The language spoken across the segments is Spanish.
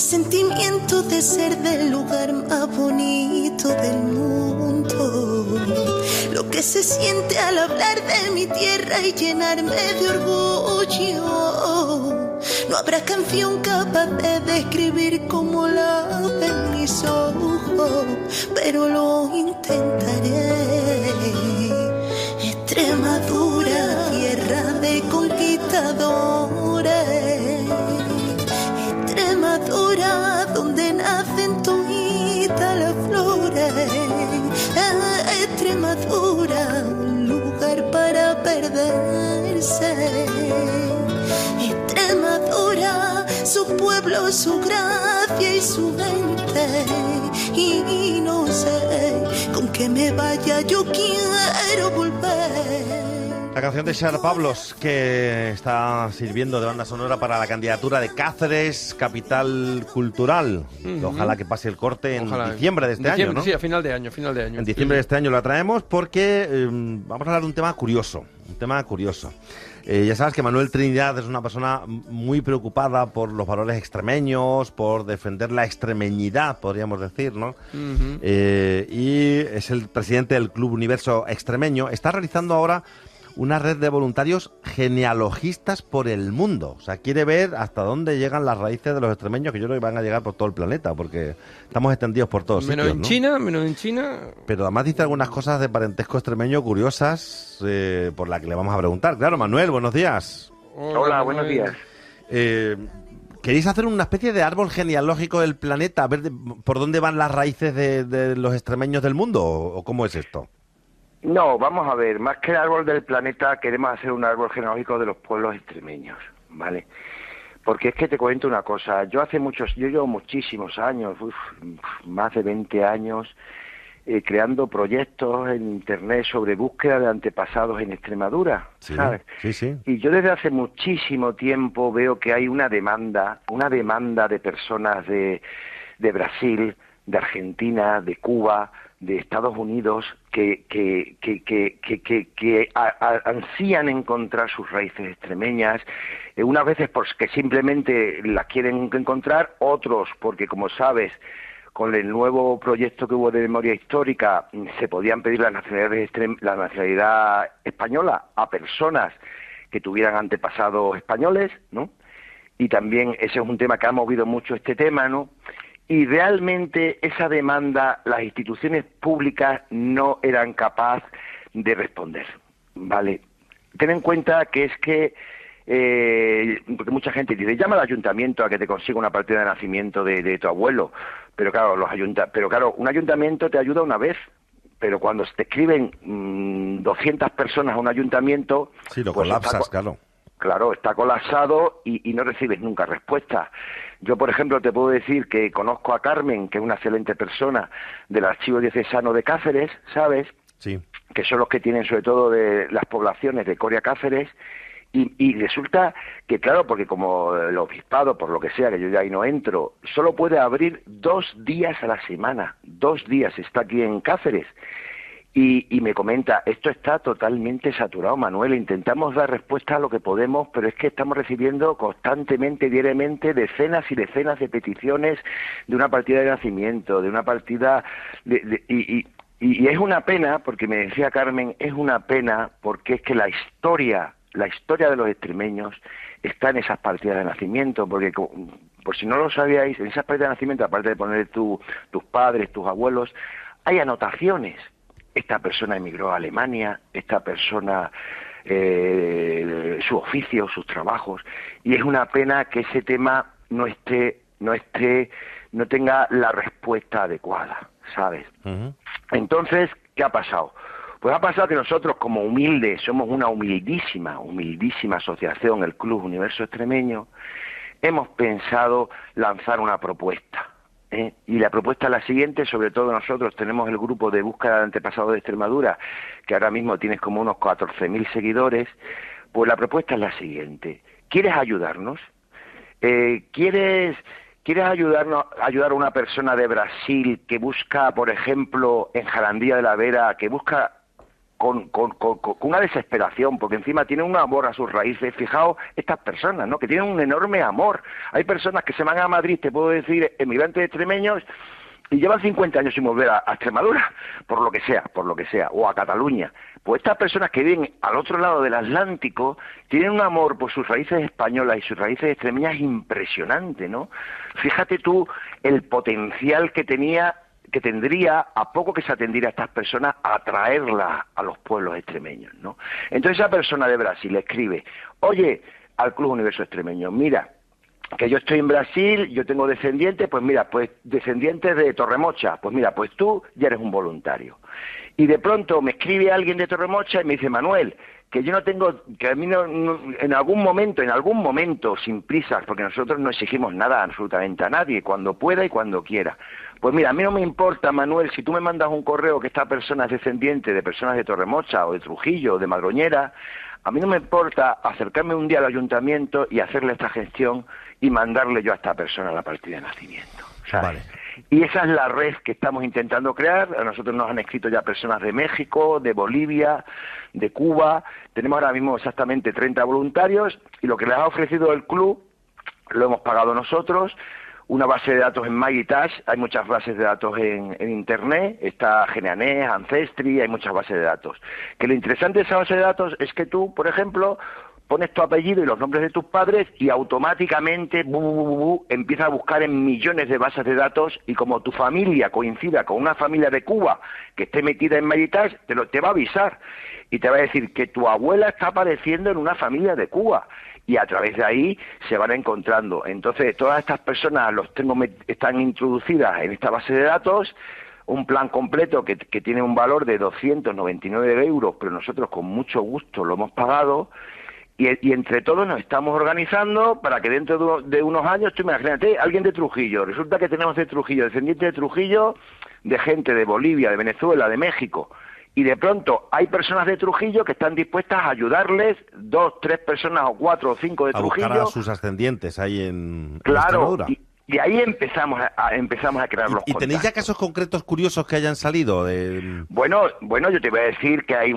sentimiento de ser del lugar más bonito del mundo. Lo que se siente al hablar de mi tierra y llenarme de orgullo. No habrá canción capaz de describir como la ven mis ojos, pero lo intentaré. Extremadura, tierra de conquistadores. Extremadura, donde nacen toditas las flores. Extremadura, un lugar para perderse. Extremadura, su pueblo, su gracia y su gente. Y no sé con qué me vaya, yo quiero volver. La canción de Xara Pablos, que está sirviendo de banda sonora para la candidatura de Cáceres, capital cultural. Ojalá que pase el corte en diciembre de este año, ¿no? Sí, a final de año. En diciembre de este año la traemos porque vamos a hablar de un tema curioso. Ya sabes que Manuel Trinidad es una persona muy preocupada por los valores extremeños, por defender la extremeñidad, podríamos decir, ¿no? Y es el presidente del Club Universo Extremeño. Está realizando ahora una red de voluntarios genealogistas por el mundo. O sea, quiere ver hasta dónde llegan las raíces de los extremeños, que yo creo que van a llegar por todo el planeta, porque estamos extendidos por todos menos sitios, menos en China. Pero además dice algunas cosas de parentesco extremeño curiosas, por la que le vamos a preguntar. Claro, Manuel, buenos días. Hola, buenos días. ¿Queréis hacer una especie de árbol genealógico del planeta, a ver por dónde van las raíces de los extremeños del mundo, o cómo es esto? No, vamos a ver, más que el árbol del planeta, queremos hacer un árbol genealógico de los pueblos extremeños, ¿vale? Porque es que te cuento una cosa, yo llevo muchísimos años, más de 20 años, creando proyectos en Internet sobre búsqueda de antepasados en Extremadura, ¿sabes? Sí. Y yo desde hace muchísimo tiempo veo que hay una demanda de personas de Brasil, de Argentina, de Cuba, de Estados Unidos, que ansían encontrar sus raíces extremeñas, unas veces porque simplemente las quieren encontrar, otros porque, como sabes, con el nuevo proyecto que hubo de memoria histórica, se podían pedir la nacionalidad española a personas que tuvieran antepasados españoles, ¿no? Y también ese es un tema que ha movido mucho este tema, ¿no? Y realmente esa demanda las instituciones públicas no eran capaces de responder, ¿vale? Ten en cuenta que es que, porque mucha gente dice, llama al ayuntamiento a que te consiga una partida de nacimiento de tu abuelo, pero claro, un ayuntamiento te ayuda una vez, pero cuando te escriben 200 personas a un ayuntamiento... Sí, lo pues colapsas, claro. Claro, está colapsado y no recibes nunca respuesta. Yo, por ejemplo, te puedo decir que conozco a Carmen, que es una excelente persona del Archivo Diocesano de Cáceres, ¿sabes? Sí. Que son los que tienen sobre todo de las poblaciones de Coria Cáceres, y resulta que, claro, porque como el obispado, por lo que sea, que yo ya ahí no entro, solo puede abrir 2 días a la semana, 2 días está aquí en Cáceres. Y me comenta, esto está totalmente saturado, Manuel, intentamos dar respuesta a lo que podemos, pero es que estamos recibiendo constantemente, diariamente, decenas y decenas de peticiones de una partida de nacimiento, de una partida... Y es una pena, porque me decía Carmen, es una pena porque es que la historia de los extremeños está en esas partidas de nacimiento, porque por si no lo sabíais, en esas partidas de nacimiento, aparte de poner tus padres, tus abuelos, hay anotaciones. Esta persona emigró a Alemania, esta persona, su oficio, sus trabajos, y es una pena que ese tema no tenga la respuesta adecuada, ¿sabes? Uh-huh. Entonces, ¿qué ha pasado? Pues ha pasado que nosotros, como humildes, somos una humildísima asociación, el Club Universo Extremeño, hemos pensado lanzar una propuesta. Y la propuesta es la siguiente, sobre todo nosotros tenemos el grupo de búsqueda de antepasados de Extremadura, que ahora mismo tienes como unos 14.000 seguidores, pues la propuesta es la siguiente. ¿Quieres ayudarnos? ¿Quieres ayudar a una persona de Brasil que busca, por ejemplo, en Jarandía de la Vera, que busca con una desesperación, porque encima tienen un amor a sus raíces. Fijaos, estas personas, ¿no?, que tienen un enorme amor. Hay personas que se van a Madrid, te puedo decir, emigrantes extremeños, y llevan 50 años sin volver a Extremadura, por lo que sea, o a Cataluña. Pues estas personas que viven al otro lado del Atlántico tienen un amor por sus raíces españolas y sus raíces extremeñas impresionante, ¿no? Fíjate tú el potencial que tendría, a poco que se atendiera a estas personas, a atraerlas a los pueblos extremeños, ¿no? Entonces esa persona de Brasil escribe: oye, al Club Universo Extremeño, mira, que yo estoy en Brasil, yo tengo descendientes, pues mira, pues descendientes de Torremocha, pues mira, pues tú ya eres un voluntario. Y de pronto me escribe alguien de Torremocha y me dice: Manuel, que yo no tengo, que a mí en algún momento, sin prisas, porque nosotros no exigimos nada absolutamente a nadie, cuando pueda y cuando quiera. Pues mira, a mí no me importa, Manuel, si tú me mandas un correo que esta persona es descendiente de personas de Torremocha o de Trujillo o de Madroñera, a mí no me importa acercarme un día al ayuntamiento y hacerle esta gestión y mandarle yo a esta persona la partida de nacimiento, ¿sabes? Vale. Y esa es la red que estamos intentando crear. A nosotros nos han escrito ya personas de México, de Bolivia, de Cuba. Tenemos ahora mismo exactamente 30 voluntarios, y lo que les ha ofrecido el club lo hemos pagado nosotros. Una base de datos en MyGitash, hay muchas bases de datos en Internet, está Geneanés, Ancestry, hay muchas bases de datos. Que lo interesante de esa base de datos es que tú, por ejemplo, pones tu apellido y los nombres de tus padres y automáticamente empieza a buscar en millones de bases de datos, y como tu familia coincida con una familia de Cuba que esté metida en MyGitash, te va a avisar y te va a decir que tu abuela está apareciendo en una familia de Cuba. Y a través de ahí se van encontrando. Entonces, todas estas personas están introducidas en esta base de datos, un plan completo que tiene un valor de 299 euros, pero nosotros con mucho gusto lo hemos pagado, y entre todos nos estamos organizando para que dentro de unos años, tú imagínate, alguien de Trujillo, resulta que tenemos de Trujillo, descendientes de Trujillo, de gente de Bolivia, de Venezuela, de México, y de pronto hay personas de Trujillo que están dispuestas a ayudarles, 2, 3 personas o 4 o 5 de Trujillo. A buscar a sus ascendientes ahí en Extremadura. Y ahí empezamos a crear los contactos. ¿Y tenéis ya casos concretos curiosos que hayan salido? Bueno, yo te voy a decir que hay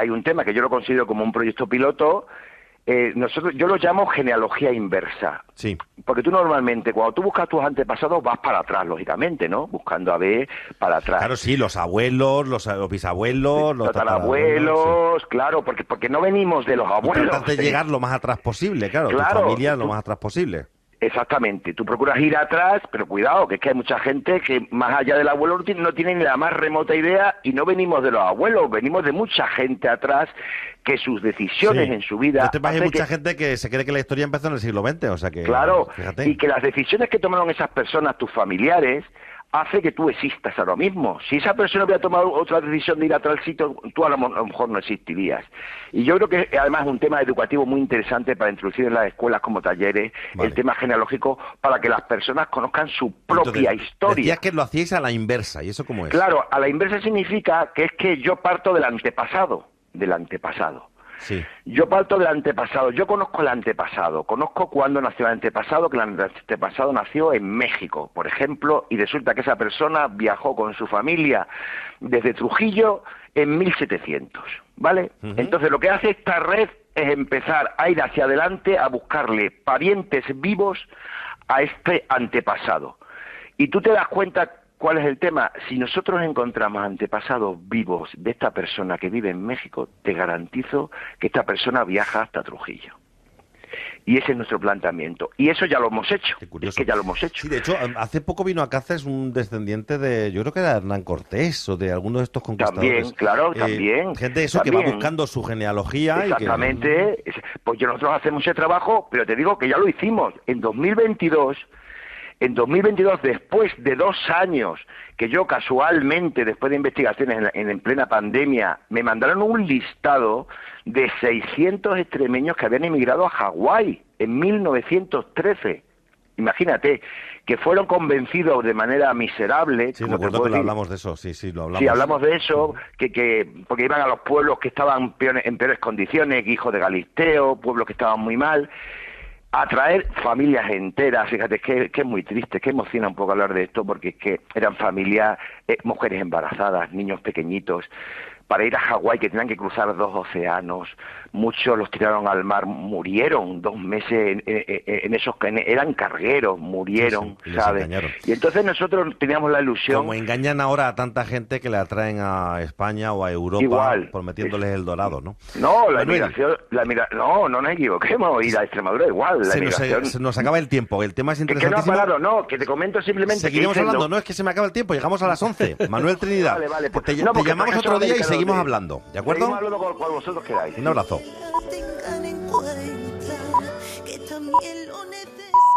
un tema que yo lo considero como un proyecto piloto. Yo lo llamo genealogía inversa. Sí. Porque tú normalmente, cuando tú buscas tus antepasados, vas para atrás, lógicamente, ¿no? Buscando a ver para atrás. Claro, sí, los abuelos, los bisabuelos, los tatarabuelos, sí. Claro, porque no venimos de los abuelos. Tratas de llegar lo más atrás posible, claro, tu familia lo más atrás posible. Exactamente, tú procuras ir atrás, pero cuidado, que es que hay mucha gente que más allá del abuelo no tiene ni la más remota idea, y no venimos de los abuelos, venimos de mucha gente atrás que sus decisiones en su vida... Hay mucha gente que se cree que la historia empezó en el siglo XX, o sea que... Claro, fíjate. Y que las decisiones que tomaron esas personas, tus familiares, hace que tú existas ahora mismo. Si esa persona hubiera tomado otra decisión de ir a tal sitio, tú a lo mejor no existirías. Y yo creo que además es un tema educativo muy interesante para introducir en las escuelas como talleres, el tema genealógico, para que las personas conozcan su propia historia. Decías que lo hacíais a la inversa, ¿y eso cómo es? Claro, a la inversa significa que es que yo parto del antepasado. Sí. Yo parto del antepasado, yo conozco el antepasado, conozco cuándo nació el antepasado, que el antepasado nació en México, por ejemplo, y resulta que esa persona viajó con su familia desde Trujillo en 1700, ¿vale? Entonces lo que hace esta red es empezar a ir hacia adelante a buscarle parientes vivos a este antepasado. Y tú te das cuenta... ¿Cuál es el tema? Si nosotros encontramos antepasados vivos de esta persona que vive en México, te garantizo que esta persona viaja hasta Trujillo. Y ese es nuestro planteamiento. Y eso ya lo hemos hecho. Qué curioso. Es que ya lo hemos hecho. Sí, de hecho, hace poco vino a Cáceres un descendiente de, yo creo que era Hernán Cortés o de alguno de estos conquistadores. También, claro, también. Gente eso también. Que va buscando su genealogía. Exactamente. Y que... Pues nosotros hacemos ese trabajo, pero te digo que ya lo hicimos. En 2022, después de 2 años, que yo casualmente, después de investigaciones en plena pandemia, me mandaron un listado de 600 extremeños que habían emigrado a Hawái en 1913. Imagínate, que fueron convencidos de manera miserable. Sí, recuerdo que hablamos de eso, sí, lo hablamos. Sí, hablamos de eso, porque iban a los pueblos que estaban en peores condiciones, Guijo de Galisteo, pueblos que estaban muy mal, a traer familias enteras. Fíjate, que es muy triste, que emociona un poco hablar de esto, porque es que eran familias, mujeres embarazadas, niños pequeñitos. para ir a Hawái, que tenían que cruzar 2 océanos, muchos los tiraron al mar, murieron 2 meses en esos que eran cargueros, murieron, sí, sí, ¿sabes? Y entonces nosotros teníamos la ilusión... Como engañan ahora a tanta gente que le atraen a España o a Europa, igual, prometiéndoles el dorado, ¿no? No, la inmigración, no nos equivoquemos, y la Extremadura igual, la inmigración... Se nos acaba el tiempo, el tema es que interesantísimo. no ha parado, no, que te comento simplemente... Seguiremos hablando, no, es que se me acaba el tiempo, llegamos a las 11. Manuel Trinidad, vale, pues, te llamamos otro día y seguimos hablando, ¿de acuerdo? Seguimos hablando con vosotros queráis. Un abrazo. Tengan en cuenta que también lo necesitan.